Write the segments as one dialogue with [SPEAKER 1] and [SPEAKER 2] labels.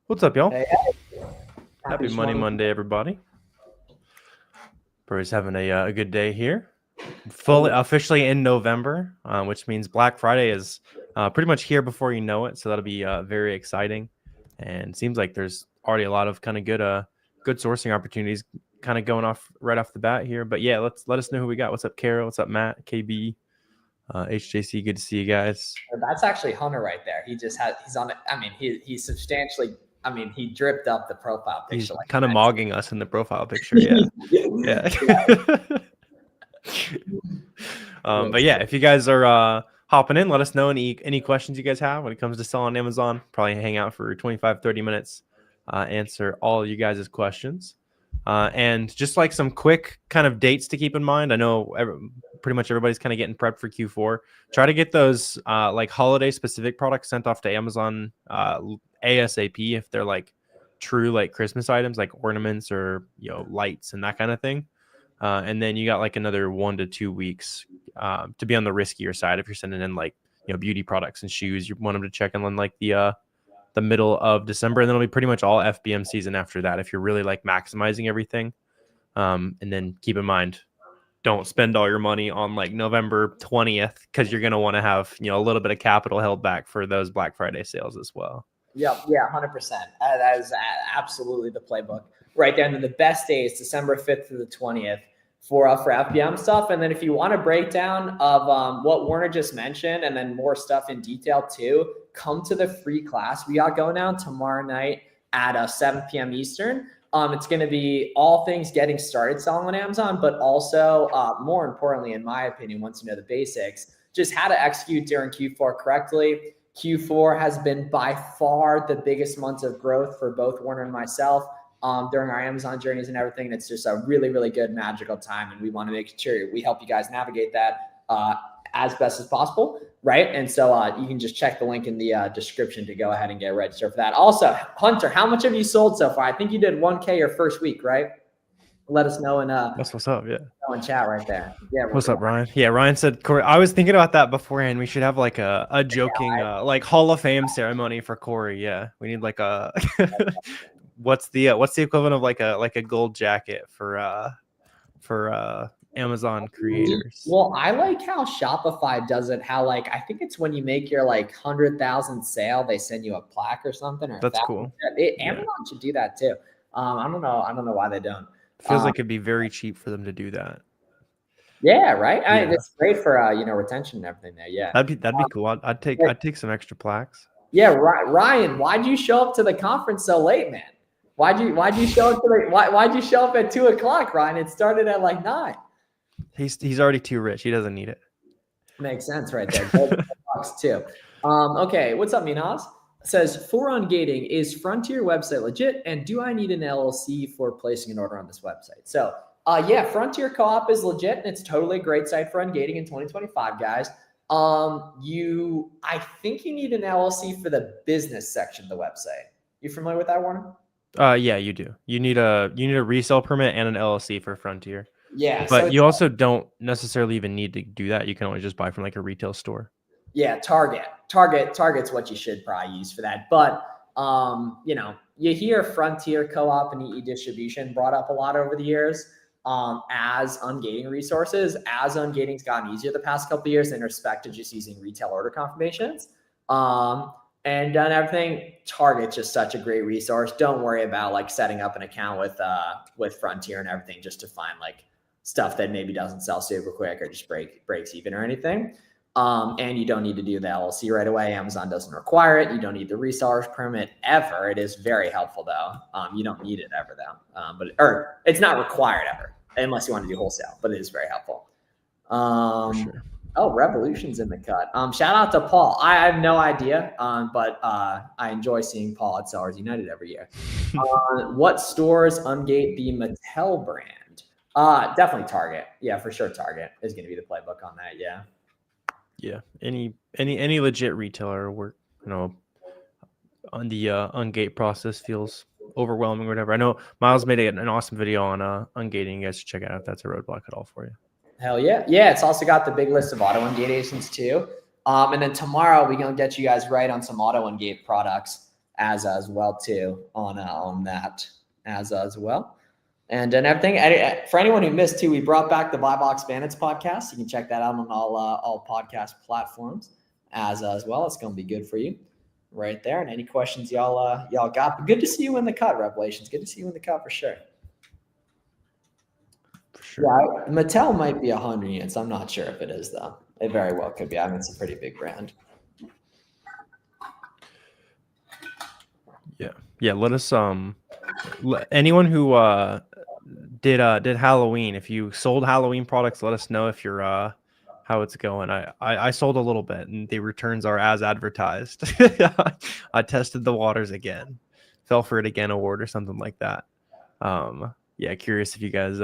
[SPEAKER 1] What's up, y'all?
[SPEAKER 2] Hey,
[SPEAKER 1] Happy Monday, everybody. Bro's having a good day here. Fully officially in November, which means Black Friday is pretty much here before you know it. So that'll be very exciting. And seems like there's already a lot of kind of good sourcing opportunities kind of going off right off the bat here. But yeah, let us know who we got. What's up, Kara? What's up, Matt? KB, HJC. Good to see you guys.
[SPEAKER 2] That's actually Hunter right there. He's on it. I mean, he's substantially. I mean, he dripped up the profile picture.
[SPEAKER 1] He's kind of mogging us in the profile picture. Yeah. Yeah. But yeah, if you guys are hopping in, let us know any questions you guys have when it comes to selling on Amazon. Probably hang out for 25-30 minutes, answer all you guys' questions, and just like some quick kind of dates to keep in mind. I know pretty much everybody's kind of getting prepped for Q4. Try to get those like holiday specific products sent off to Amazon ASAP if they're like true like Christmas items, like ornaments or lights and that kind of thing. And then you got like another 1 to 2 weeks to be on the riskier side. If you're sending in like beauty products and shoes, you want them to check in on like the middle of December, and then it'll be pretty much all FBM season after that. If you're really like maximizing everything, and then keep in mind, don't spend all your money on like November 20th because you're gonna want to have a little bit of capital held back for those Black Friday sales as well.
[SPEAKER 2] Yeah, 100%. That is absolutely the playbook right there. And then the best day is December 5th through the 20th for FBM stuff. And then if you want a breakdown of what Warner just mentioned and then more stuff in detail too, come to the free class we got going down tomorrow night at 7 p.m. Eastern. It's going to be all things getting started selling on Amazon, but also more importantly, in my opinion, once you know the basics, just how to execute during Q4 correctly. Q4 has been by far the biggest months of growth for both Warner and myself during our Amazon journeys and everything. And it's just a really, really good magical time. And we want to make sure we help you guys navigate that as best as possible. Right. And so you can just check the link in the description to go ahead and get registered for that. Also, Hunter, how much have you sold so far? I think you did 1K your first week, right? Let us know in
[SPEAKER 1] that's what's up. Yeah,
[SPEAKER 2] in chat right there. Yeah,
[SPEAKER 1] what's up, Ryan? Yeah, Ryan said Corey. I was thinking about that beforehand. We should have like a joking like Hall of Fame ceremony for Corey. Yeah, we need like a what's the equivalent of like a gold jacket for Amazon creators.
[SPEAKER 2] Well, I like how Shopify does it. How like I think it's when you make your like 100,000 sale, they send you a plaque or something. Or
[SPEAKER 1] that's cool.
[SPEAKER 2] Amazon should do that too. I don't know why they don't.
[SPEAKER 1] Feels like it'd be very cheap for them to do that.
[SPEAKER 2] Yeah, right. It's great for retention and everything there. Yeah,
[SPEAKER 1] that'd be cool. I'd take some extra plaques.
[SPEAKER 2] Yeah, Ryan, why'd you show up to the conference so late, man? Why'd you show up why'd you show up at 2:00, Ryan? It started at like 9.
[SPEAKER 1] He's already too rich. He doesn't need it.
[SPEAKER 2] Makes sense right there. Too. Okay, what's up, Minaz? Says, for ungating, is Frontier website legit? And do I need an LLC for placing an order on this website? So, yeah, Frontier Co-op is legit, and it's totally a great site for ungating in 2025, guys. I think you need an LLC for the business section of the website. You familiar with that, Warner?
[SPEAKER 1] Yeah, you do. You need a resale permit and an LLC for Frontier.
[SPEAKER 2] Yeah,
[SPEAKER 1] but so you also don't necessarily even need to do that. You can always just buy from like a retail store.
[SPEAKER 2] Yeah, Target's what you should probably use for that. But you hear Frontier Co-op and EE Distribution brought up a lot over the years as ungating resources. As ungating's gotten easier the past couple of years in respect to just using retail order confirmations and done everything. Target's just such a great resource. Don't worry about like setting up an account with Frontier and everything just to find like stuff that maybe doesn't sell super quick or just breaks even or anything. And you don't need to do the LLC right away. Amazon doesn't require it. You don't need the reseller's permit ever. It is very helpful though. You don't need it ever though. Or it's not required ever unless you want to do wholesale, but it is very helpful. Sure. Oh, Revolution's in the cut. Shout out to Paul. I have no idea, but I enjoy seeing Paul at Sellers United every year. What stores ungate the Mattel brand? Definitely Target. Yeah, for sure. Target is going to be the playbook on that. Yeah.
[SPEAKER 1] Yeah. Any legit retailer work, on the ungate process feels overwhelming or whatever. I know Miles made an awesome video on ungating. You guys should check it out if that's a roadblock at all for you.
[SPEAKER 2] Hell yeah. Yeah. It's also got the big list of auto ungate agents too. And then tomorrow we're going to get you guys right on some auto ungate products as well too on that as well. And everything. For anyone who missed too, we brought back the Buy Box Bandits podcast. You can check that out on all podcast platforms as well. It's going to be good for you right there. And any questions y'all got? But good to see you in the cut, Revelations. Good to see you in the cut for sure.
[SPEAKER 1] For sure.
[SPEAKER 2] Yeah, Mattel might be 100 units. I'm not sure if it is though. It very well could be. I mean, it's a pretty big brand.
[SPEAKER 1] Yeah. Let us anyone who did Halloween, if you sold Halloween products, let us know if you're how it's going. I sold a little bit and the returns are as advertised. I tested the waters again, fell for it again award or something like that. Yeah, curious if you guys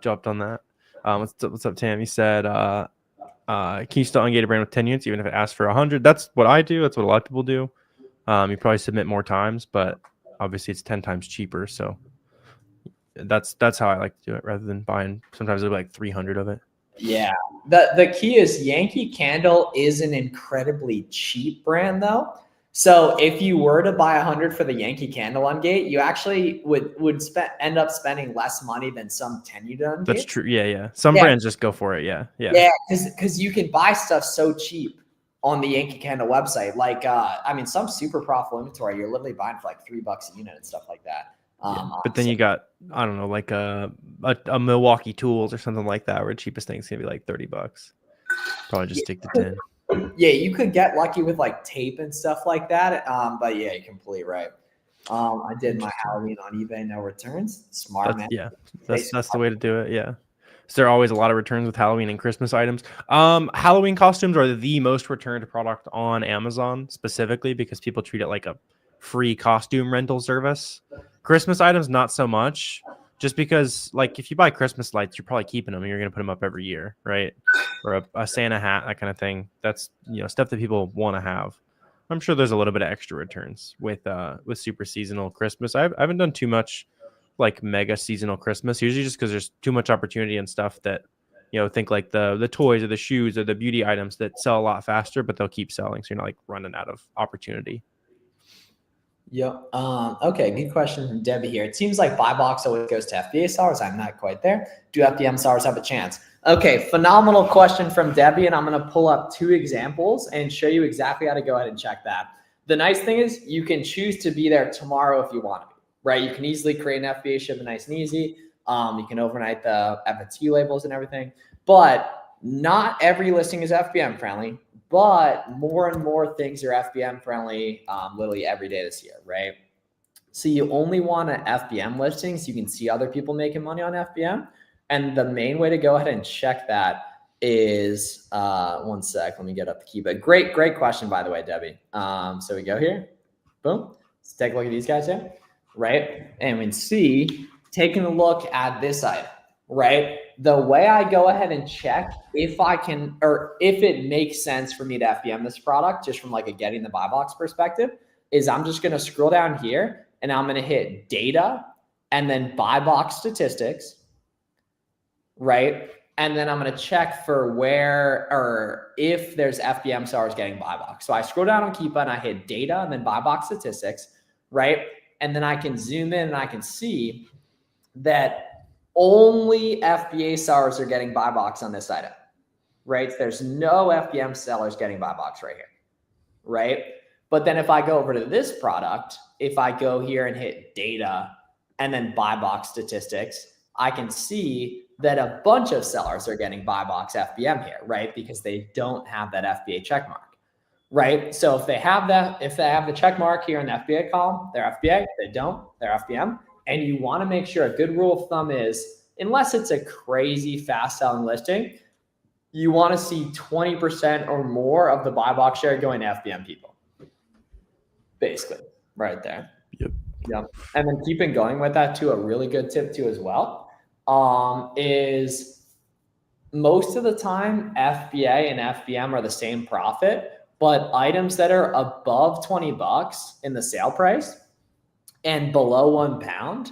[SPEAKER 1] jumped on that. What's up, Tam? You said can you still ungate a brand with 10 units even if it asks for 100? That's what I do. That's what a lot of people do. You probably submit more times, but obviously it's 10 times cheaper. So that's how I like to do it rather than buying. Sometimes it'll be like 300 of it.
[SPEAKER 2] Yeah. The key is Yankee Candle is an incredibly cheap brand though. So if you were to buy 100 for the Yankee Candle ungate, you actually would end up spending less money than some 10 unit ungate.
[SPEAKER 1] That's true. Yeah. Some brands just go for it. Yeah.
[SPEAKER 2] Because you can buy stuff so cheap on the Yankee Candle website. Like, I mean, some super profitable inventory, you're literally buying for like $3 a unit and stuff like that.
[SPEAKER 1] But then you got, I don't know, like a Milwaukee Tools or something like that, where the cheapest thing's gonna be like $30. Probably just stick to 10.
[SPEAKER 2] Yeah, you could get lucky with like tape and stuff like that. But yeah, you're completely right. I did my Halloween on eBay, no returns. Smart, man.
[SPEAKER 1] Yeah, that's the way to do it. Yeah. Is there always a lot of returns with Halloween and Christmas items? Halloween costumes are the most returned product on Amazon specifically because people treat it like a free costume rental service. Christmas items, not so much, just because like if you buy Christmas lights, you're probably keeping them and you're going to put them up every year, right? Or a Santa hat, that kind of thing. That's, stuff that people want to have. I'm sure there's a little bit of extra returns with super seasonal Christmas. I haven't done too much like mega seasonal Christmas, usually just because there's too much opportunity and stuff that, think like the toys or the shoes or the beauty items that sell a lot faster, but they'll keep selling. So you're not like running out of opportunity.
[SPEAKER 2] Yep. Okay, good question from Debbie here. It seems like buy box always goes to FBA sellers. I'm not quite there. Do FBM sellers have a chance? Okay, phenomenal question from Debbie, and I'm going to pull up 2 examples and show you exactly how to go ahead and check that. The nice thing is you can choose to be there tomorrow if you want to be, right? You can easily create an FBA shipment nice and easy. You can overnight the FAT labels and everything, but not every listing is FBM friendly. But more and more things are FBM friendly literally every day this year, right? So you only want to FBM listings. You can see other people making money on FBM. And the main way to go ahead and check that is, one sec, let me get up the key. But great question, by the way, Debbie. So we go here, boom. Let's take a look at these guys here, right? And we can see, taking a look at this item, right? The way I go ahead and check if I can, or if it makes sense for me to FBM this product, just from like a getting the buy box perspective, is I'm just going to scroll down here and I'm going to hit data and then buy box statistics, right? And then I'm going to check for where or if there's FBM sellers getting buy box. So I scroll down on Keepa and I hit data and then buy box statistics, right? And then I can zoom in and I can see that only FBA sellers are getting buy box on this item, right? There's no FBM sellers getting buy box right here, right? But then if I go over to this product, if I go here and hit data and then buy box statistics, I can see that a bunch of sellers are getting buy box FBM here, right? Because they don't have that FBA check mark, right? So if they have that, if they have the check mark here in the FBA column, they're FBA. If they don't, they're FBM. And you want to make sure, a good rule of thumb is, unless it's a crazy fast selling listing, you want to see 20% or more of the buy box share going to FBM people. Basically, right there. Yep. And then keeping going with that too, a really good tip too as well, is most of the time FBA and FBM are the same profit, but items that are above $20 in the sale price and below 1 pound,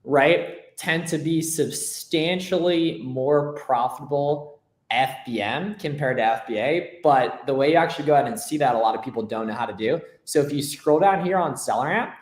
[SPEAKER 2] right, tend to be substantially more profitable FBM compared to FBA, but the way you actually go ahead and see that, a lot of people don't know how to do. So if you scroll down here on SellerAmp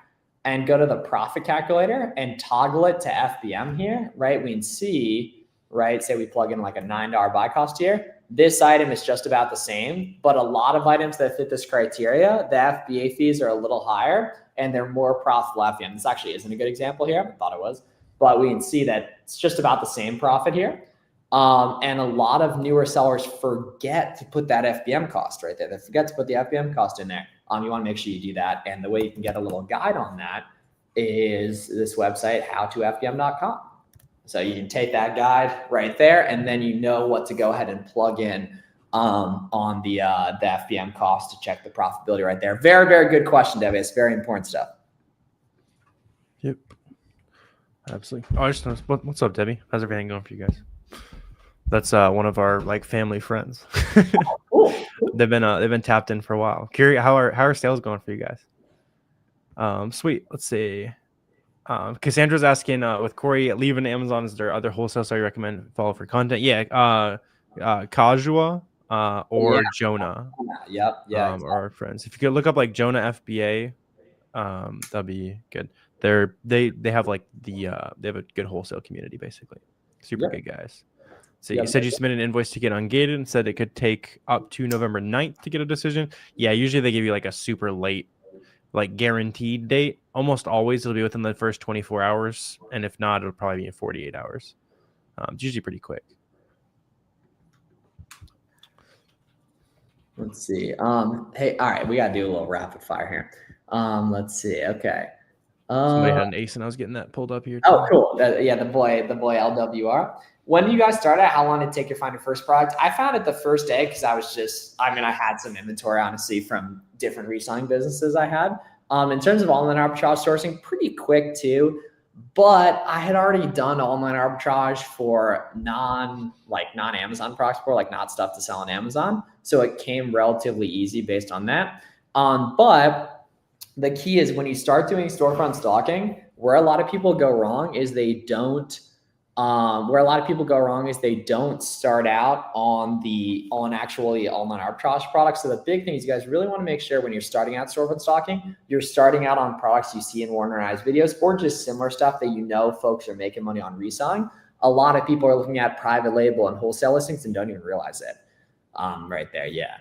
[SPEAKER 2] and go to the profit calculator and toggle it to FBM here, right? We can see, right? Say we plug in like a $9 buy cost here. This item is just about the same, but a lot of items that fit this criteria, the FBA fees are a little higher and they're more profitable FBM. This actually isn't a good example here. I thought it was, but we can see that it's just about the same profit here. And a lot of newer sellers forget to put that FBM cost right there. They forget to put the FBM cost in there. You want to make sure you do that. And the way you can get a little guide on that is this website, howtofbm.com. So you can take that guide right there, and then you know what to go ahead and plug in on the FBM cost to check the profitability right there. Very, very good question, Debbie. It's very important stuff.
[SPEAKER 1] Yep. Absolutely. Oh, I just noticed. What's up, Debbie? How's everything going for you guys? That's one of our like family friends.
[SPEAKER 2] Cool.
[SPEAKER 1] They've been tapped in for a while. Curious, how are sales going for you guys? Sweet. Let's see. Cassandra's asking, with Corey leaving Amazon, is there other wholesale you recommend follow for content? Yeah. Kajua or Jonah.
[SPEAKER 2] Yep. Yeah.
[SPEAKER 1] Are our friends. If you could look up like Jonah FBA, that'd be good. They have like they have a good wholesale community basically. Super good guys. So you said you submitted an invoice to get ungated and said it could take up to November 9th to get a decision. Yeah, usually they give you like a super late, like guaranteed date. Almost always it'll be within the first 24 hours. And if not, it'll probably be in 48 hours. It's usually pretty quick.
[SPEAKER 2] Let's see. Hey, all right, we gotta do a little rapid fire here. Let's see. Okay.
[SPEAKER 1] Somebody had an ace and I was getting that pulled up here too.
[SPEAKER 2] Oh, cool. Yeah, the boy LWR. When do you guys start at? How long did it take you to find your first product? I found it the first day because I had some inventory, honestly, from different reselling businesses I had. In terms of online arbitrage sourcing, pretty quick too. But I had already done online arbitrage for non-Amazon products before, like not stuff to sell on Amazon. So it came relatively easy based on that. But the key is when you start doing storefront stalking, where a lot of people go wrong is they don't start out on actually online arbitrage products. So the big thing is you guys really want to make sure when you're starting out storefront stalking, you're starting out on products you see in Warner and I's videos or just similar stuff that you know folks are making money on reselling. A lot of people are looking at private label and wholesale listings and don't even realize it. Right there, yeah.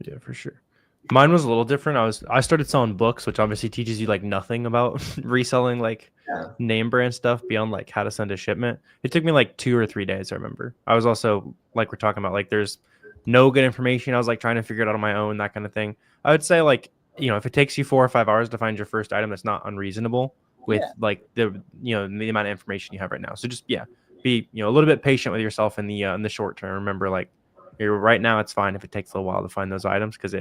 [SPEAKER 1] Yeah, for sure. Mine was a little different. I started selling books, which obviously teaches you like nothing about reselling like name brand stuff beyond like how to send a shipment. It took me like 2 or 3 days, I remember. I was also like we're talking about like there's no good information. I was like trying to figure it out on my own, that kind of thing. I would say like, if it takes you 4 or 5 hours to find your first item, that's not unreasonable with like the amount of information you have right now. So just be a little bit patient with yourself in the short term. Remember, like right now it's fine if it takes a little while to find those items because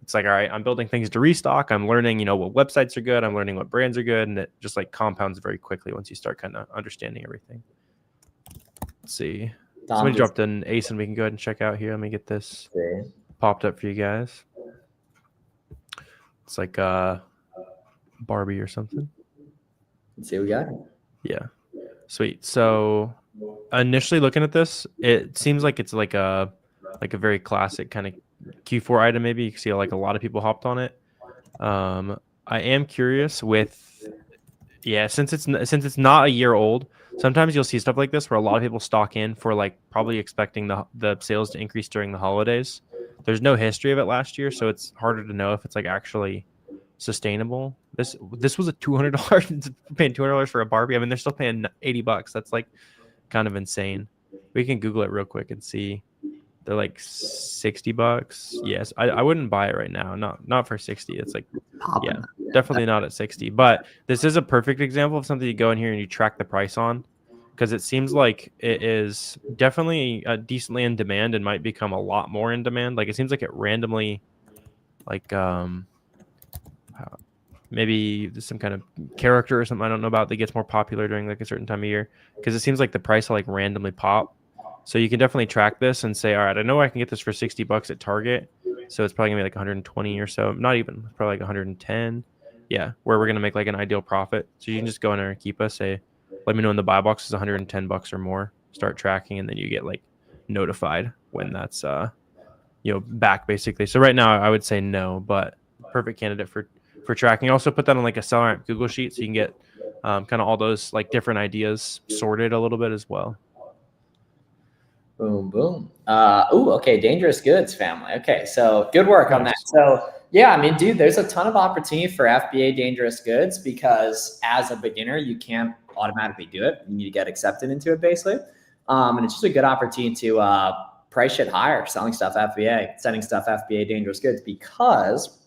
[SPEAKER 1] it's like, all right, I'm building things to restock. I'm learning, what websites are good. I'm learning what brands are good. And it just like compounds very quickly once you start kind of understanding everything. Let's see. Somebody dropped an ace and we can go ahead and check out here. Let me get this popped up for you guys. It's like Barbie or something.
[SPEAKER 2] Let's see what we got.
[SPEAKER 1] Yeah. Sweet. So initially looking at this, it seems like it's like a very classic kind of Q4 item. Maybe you can see like a lot of people hopped on it. I am curious with since it's not a year old, sometimes you'll see stuff like this where a lot of people stock in for like probably expecting the sales to increase during the holidays. There's no history of it last year, so it's harder to know if it's like actually sustainable. This was a $200 paying $200 for a Barbie. I mean, they're still paying $80. That's like kind of insane. We can Google it real quick and see. They're like $60. Yes, I wouldn't buy it right now. Not for 60. It's like definitely not at 60. But this is a perfect example of something you go in here and you track the price on, because it seems like it is definitely decently in demand and might become a lot more in demand. Like it seems like it randomly, like maybe there's some kind of character or something I don't know about that gets more popular during like a certain time of year, because it seems like the price will like randomly pop. So you can definitely track this and say, all right, I know I can get this for $60 at Target. So it's probably gonna be like 120 or so. Not even, probably like 110. Yeah, where we're gonna make like an ideal profit. So you can just go in there and keep us, say, let me know when the buy box is $110 or more. Start tracking, and then you get like notified when that's back basically. So right now I would say no, but perfect candidate for tracking. Also put that on like a SellerAmp Google sheet so you can get kind of all those like different ideas sorted a little bit as well.
[SPEAKER 2] Boom, boom. Okay. Dangerous goods family. Okay. So good work on that. So yeah, I mean, dude, there's a ton of opportunity for FBA dangerous goods because as a beginner, you can't automatically do it. You need to get accepted into it basically. And it's just a good opportunity to price shit higher, selling stuff FBA, sending stuff FBA dangerous goods, because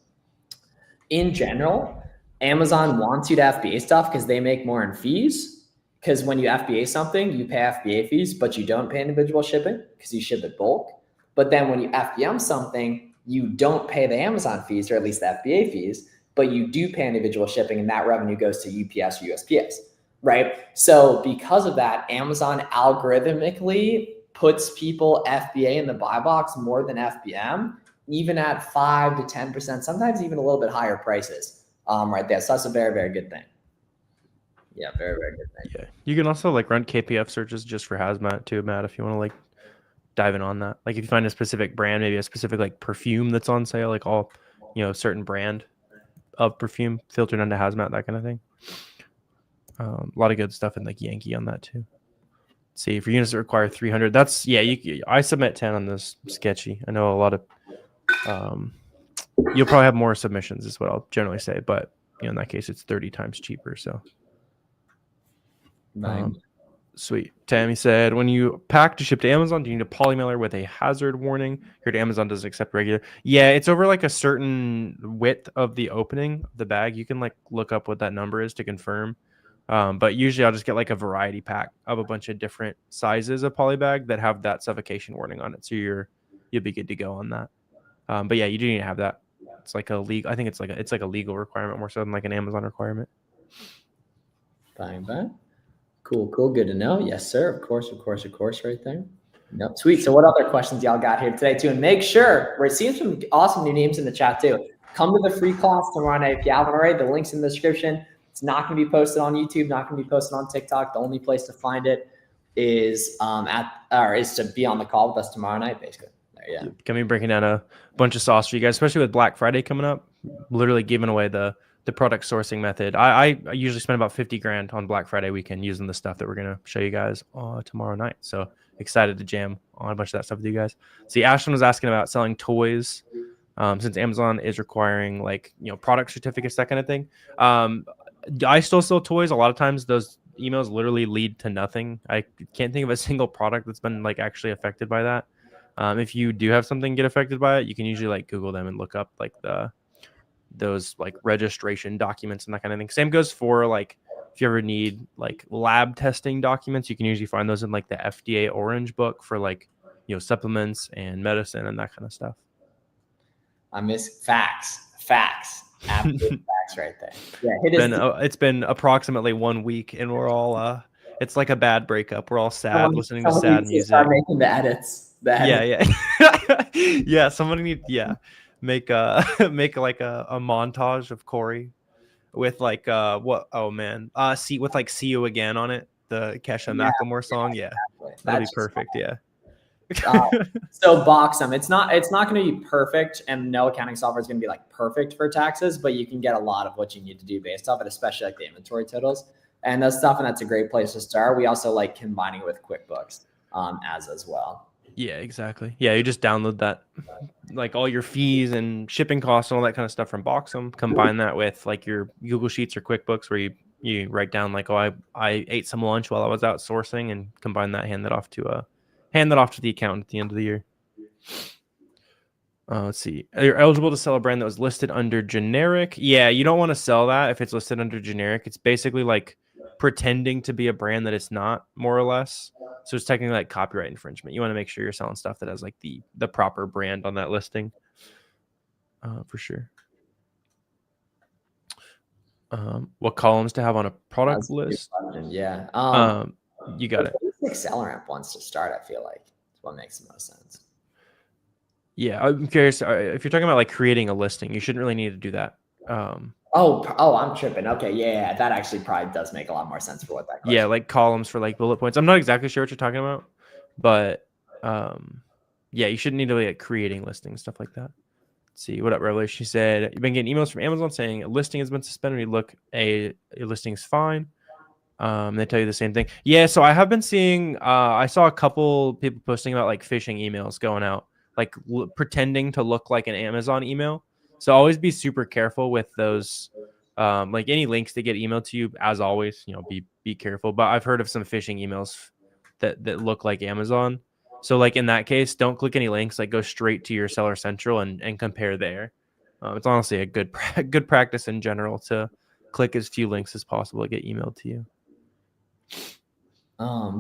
[SPEAKER 2] in general, Amazon wants you to FBA stuff because they make more in fees. Because when you FBA something, you pay FBA fees, but you don't pay individual shipping because you ship it bulk. But then when you FBM something, you don't pay the Amazon fees, or at least the FBA fees, but you do pay individual shipping, and that revenue goes to UPS or USPS, right? So because of that, Amazon algorithmically puts people FBA in the buy box more than FBM, even at 5 to 10%, sometimes even a little bit higher prices right there. So that's a very, very good thing. Yeah, very, very good thing.
[SPEAKER 1] Yeah, you can also like run KPF searches just for hazmat too, Matt, if you want to like dive in on that. Like if you find a specific brand, maybe a specific like perfume that's on sale, like all certain brand of perfume filtered into hazmat, that kind of thing. A lot of good stuff in like Yankee on that too. Let's see, if your units require 300, that's I submit 10 on this sketchy. I know a lot of you'll probably have more submissions is what I'll generally say, but in that case it's 30 times cheaper. So sweet. Tammy said, when you pack to ship to Amazon, do you need a poly mailer with a hazard warning? Heard Amazon doesn't accept regular. Yeah, it's over like a certain width of the opening of the bag. You can like look up what that number is to confirm. But usually I'll just get like a variety pack of a bunch of different sizes of poly bag that have that suffocation warning on it. So you'll be good to go on that. But yeah, you do need to have that. It's like a legal. I think it's like a legal requirement more so than like an Amazon requirement.
[SPEAKER 2] Fine. Cool. Good to know. Yes, sir. Of course, right there. Nope. Sweet. So what other questions y'all got here today too? And make sure we're seeing some awesome new names in the chat too. Come to the free class tomorrow night if you haven't already. The link's in the description. It's not going to be posted on YouTube, not going to be posted on TikTok. The only place to find it is to be on the call with us tomorrow night, basically. Yeah.
[SPEAKER 1] Gonna be breaking down a bunch of sauce for you guys, especially with Black Friday coming up. Literally giving away the product sourcing method. I usually spend about 50 grand on Black Friday weekend using the stuff that we're gonna show you guys tomorrow night. So excited to jam on a bunch of that stuff with you guys. See, Ashton was asking about selling toys, since Amazon is requiring like product certificates, that kind of thing. I still sell toys. A lot of times those emails literally lead to nothing. I can't think of a single product that's been like actually affected by that. If you do have something get affected by it, you can usually like Google them and look up like those like registration documents and that kind of thing. Same goes for like if you ever need like lab testing documents, you can usually find those in like the FDA Orange book for like supplements and medicine and that kind of stuff.
[SPEAKER 2] I miss facts. Absolute facts right there. Yeah,
[SPEAKER 1] it's been approximately 1 week and we're all it's like a bad breakup. We're all sad, listening to sad music.
[SPEAKER 2] Start making the edits.
[SPEAKER 1] Yeah. Yeah, somebody need make like a montage of Corey with like see you again on it, the Kesha Macklemore song. Yeah, exactly. That'll be perfect. Yeah.
[SPEAKER 2] So Boxem, it's not going to be perfect, and no accounting software is going to be like perfect for taxes, but you can get a lot of what you need to do based off it, especially like the inventory totals and that stuff. And that's a great place to start. We also like combining it with QuickBooks as well.
[SPEAKER 1] Yeah, exactly. Yeah, you just download that, like all your fees and shipping costs and all that kind of stuff from Boxem. Combine that with like your Google Sheets or QuickBooks, where you write down like, I ate some lunch while I was out sourcing, and combine that, hand that off to the accountant at the end of the year. Let's see. You're eligible to sell a brand that was listed under generic. Yeah, you don't want to sell that if it's listed under generic. It's basically like pretending to be a brand that it's not, more or less. So it's technically like copyright infringement. You want to make sure you're selling stuff that has like the proper brand on that listing, for sure. What columns to have on a product list?
[SPEAKER 2] Yeah.
[SPEAKER 1] You got it.
[SPEAKER 2] SellerAmp wants to start. I feel like it's what makes the most sense.
[SPEAKER 1] Yeah, I'm curious. If you're talking about like creating a listing, you shouldn't really need to do that.
[SPEAKER 2] I'm tripping. Okay, yeah, that actually probably does make a lot more sense for what that question.
[SPEAKER 1] Yeah, like columns for like bullet points. I'm not exactly sure what you're talking about, but yeah, you shouldn't need to be like creating listings, stuff like that. Let's see, what up, Revelation? She said, you've been getting emails from Amazon saying a listing has been suspended. You look, a listing's fine. They tell you the same thing. Yeah, so I have been seeing, I saw a couple people posting about like phishing emails going out, like pretending to look like an Amazon email. So always be super careful with those. Like any links that get emailed to you, as always, be careful. But I've heard of some phishing emails that look like Amazon. So like in that case, don't click any links. Like go straight to your Seller Central and compare there. It's honestly a good good practice in general to click as few links as possible to get emailed to you.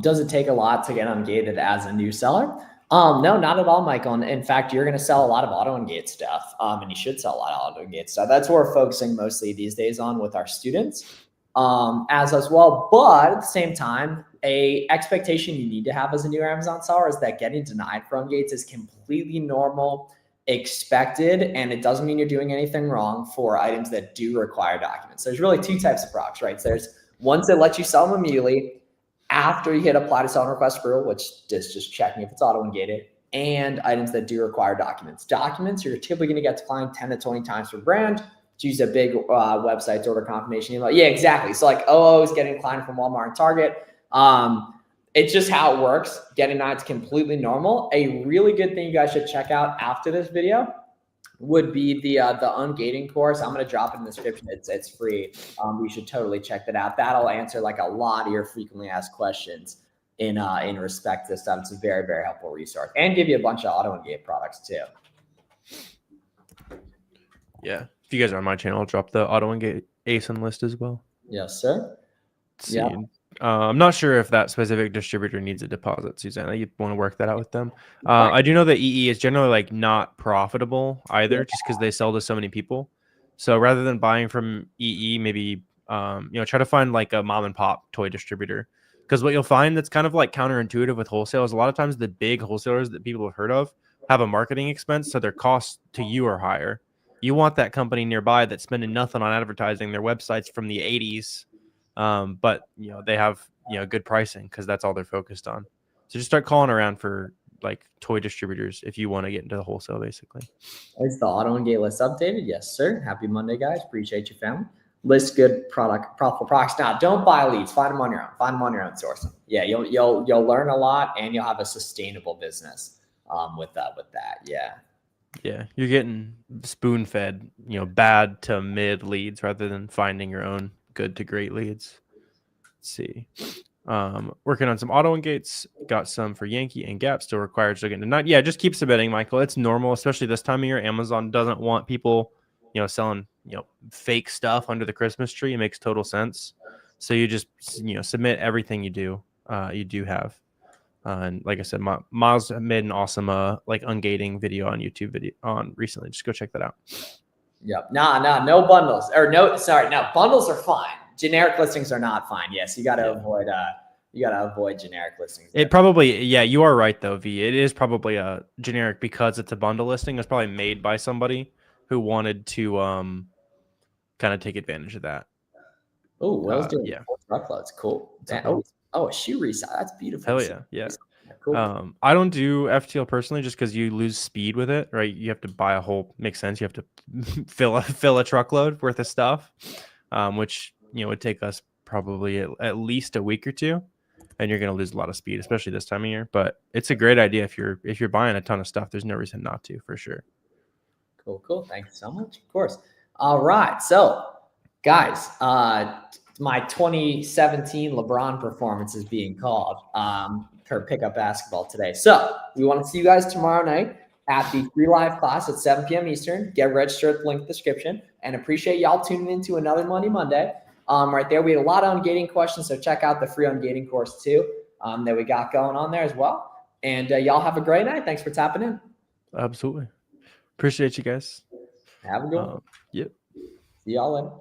[SPEAKER 2] Does it take a lot to get ungated as a new seller? No, not at all, Michael. And in fact, you're going to sell a lot of auto engage stuff, and you should sell a lot of auto engage stuff. That's what we're focusing mostly these days on with our students, as well. But at the same time, a expectation you need to have as a new Amazon seller is that getting denied for ungates is completely normal, expected, and it doesn't mean you're doing anything wrong for items that do require documents. There's really two types of products, right? So there's ones that let you sell them immediately after you hit apply to sell and request approval, which is just checking if it's auto-ungated, and items that do require documents. Documents, you're typically going to get declined 10 to 20 times per brand. Choose a big website to order confirmation email. Yeah, exactly. So like OO is getting declined from Walmart and Target. It's just how it works. Getting denied is completely normal. A really good thing you guys should check out after this video would be the ungating course. I'm going to drop it in the description. It's free. You should totally check that out. That'll answer like a lot of your frequently asked questions in respect to this stuff. It's a very, very helpful resource and give you a bunch of auto engage products too.
[SPEAKER 1] Yeah. If you guys are on my channel, I'll drop the auto engage ASIN list as well.
[SPEAKER 2] Yes, sir.
[SPEAKER 1] Yeah. I'm not sure if that specific distributor needs a deposit, Susanna. You want to work that out with them. I do know that EE is generally like not profitable either, just because they sell to so many people. So rather than buying from EE, maybe try to find like a mom and pop toy distributor. Because what you'll find that's kind of like counterintuitive with wholesale is a lot of times the big wholesalers that people have heard of have a marketing expense, so their costs to you are higher. You want that company nearby that's spending nothing on advertising. Their website's from the 80s. But they have good pricing because that's all they're focused on. So just start calling around for like toy distributors if you want to get into the wholesale, basically.
[SPEAKER 2] Is the auto engage list updated? Yes, sir. Happy Monday, guys. Appreciate you, family. List good profitable products. Now, don't buy leads. Find them on your own. Find them on your own. Source them. Yeah, you'll learn a lot and you'll have a sustainable business with that. Yeah.
[SPEAKER 1] Yeah, you're getting spoon fed, bad to mid leads rather than finding your own good to great leads. Let's see. Working on some auto engates. Got some for Yankee and Gap. Still required. Still getting denied. Yeah, just keep submitting, Michael. It's normal, especially this time of year. Amazon doesn't want people, selling, fake stuff under the Christmas tree. It makes total sense. So you just, submit everything you do. You do have. And like I said, Miles made an awesome like ungating video on YouTube recently. Just go check that out.
[SPEAKER 2] Yep. No bundles no, bundles are fine. Generic listings are not fine. Yes. You got to avoid generic listings.
[SPEAKER 1] It probably, you are right though, V. It is probably a generic because it's a bundle listing. It's probably made by somebody who wanted to kind of take advantage of that.
[SPEAKER 2] Oh, Will's doing truckloads. Cool. Oh, a shoe resale. That's beautiful.
[SPEAKER 1] Hell yeah. Cool. I don't do FTL personally just because you lose speed with it, right? You have to buy a whole, makes sense. You have to fill a truckload worth of stuff, which, would take us probably at least a week or two, and you're going to lose a lot of speed, especially this time of year. But it's a great idea if you're buying a ton of stuff. There's no reason not to, for sure.
[SPEAKER 2] Cool. Thank you so much. Of course. All right. So, guys, my 2017 LeBron performance is being called for pickup basketball today. So we want to see you guys tomorrow night at the free live class at 7 p.m. Eastern. Get registered at the link in the description, and appreciate y'all tuning into another Monday. Right there, we had a lot of ungating questions, so check out the free ungating course too that we got going on there as well. And y'all have a great night. Thanks for tapping in.
[SPEAKER 1] Absolutely. Appreciate you guys.
[SPEAKER 2] Have a good one.
[SPEAKER 1] Yep.
[SPEAKER 2] See y'all later.